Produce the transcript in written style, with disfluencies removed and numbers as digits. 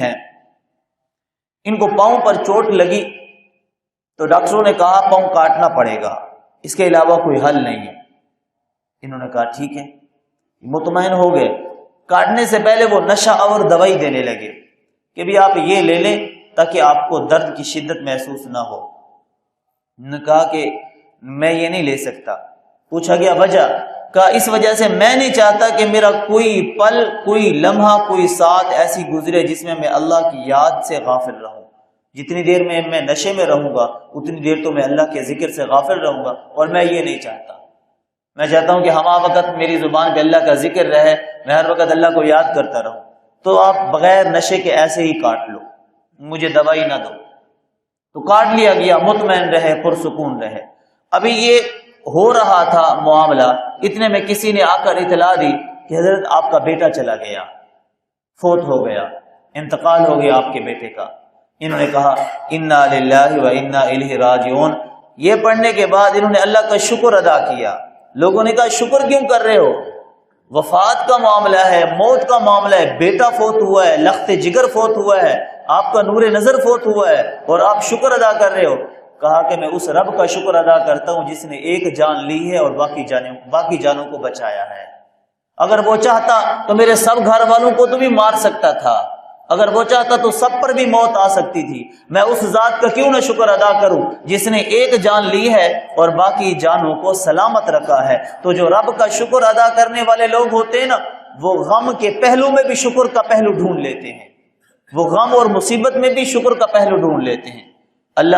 ہیں، ان کو پاؤں پر چوٹ لگی تو ڈاکٹروں نے کہا پاؤں کاٹنا پڑے گا، اس کے علاوہ کوئی حل نہیں ہے۔ انہوں نے کہا ٹھیک ہے، مطمئن ہو گئے۔ کاٹنے سے پہلے وہ نشہ آور دوائی دینے لگے کہ بھی آپ یہ لے لیں تاکہ آپ کو درد کی شدت محسوس نہ ہو۔ انہوں نے کہا کہ میں یہ نہیں لے سکتا۔ پوچھا گیا وجہ؟ کہا اس وجہ سے میں نہیں چاہتا کہ میرا کوئی پل، کوئی لمحہ، کوئی ساتھ ایسی گزرے جس میں اللہ کی یاد سے غافل رہوں۔ جتنی دیر میں نشے میں رہوں گا اتنی دیر تو میں اللہ کے ذکر سے غافل رہوں گا، اور میں یہ نہیں چاہتا۔ میں چاہتا ہوں کہ ہمہ وقت میری زبان پہ اللہ کا ذکر رہے، میں ہر وقت اللہ کو یاد کرتا رہوں۔ تو آپ بغیر نشے کے ایسے ہی کاٹ لو، مجھے دوائی نہ دو۔ تو کاٹ لیا گیا، مطمئن رہے، پرسکون رہے۔ ابھی یہ ہو رہا تھا معاملہ، اتنے میں کسی نے آ کر اطلاع دی کہ حضرت آپ کا بیٹا چلا گیا، فوت ہو گیا، انتقال ہو گیا آپ کے بیٹے کا۔ انہوں نے کہا انا للہ و انا الیہ راجعون۔ یہ پڑھنے کے بعد انہوں نے اللہ کا شکر ادا کیا۔ لوگوں نے کہا شکر کیوں کر رہے ہو؟ وفات کا معاملہ ہے، موت کا معاملہ ہے، بیٹا فوت ہوا ہے، لخت جگر فوت ہوا ہے، آپ کا نور نظر فوت ہوا ہے، اور آپ شکر ادا کر رہے ہو۔ کہا کہ میں اس رب کا شکر ادا کرتا ہوں جس نے ایک جان لی ہے اور باقی جانوں کو بچایا ہے۔ اگر وہ چاہتا تو میرے سب گھر والوں کو تو بھی مار سکتا تھا، اگر وہ چاہتا تو سب پر بھی موت آ سکتی تھی۔ میں اس ذات کا کیوں نہ شکر ادا کروں جس نے ایک جان لی ہے اور باقی جانوں کو سلامت رکھا ہے۔ تو جو رب کا شکر ادا کرنے والے لوگ ہوتے ہیں نا، وہ غم کے پہلو میں بھی شکر کا پہلو ڈھونڈ لیتے ہیں، وہ غم اور مصیبت میں بھی شکر کا پہلو ڈھونڈ لیتے ہیں۔ اللہ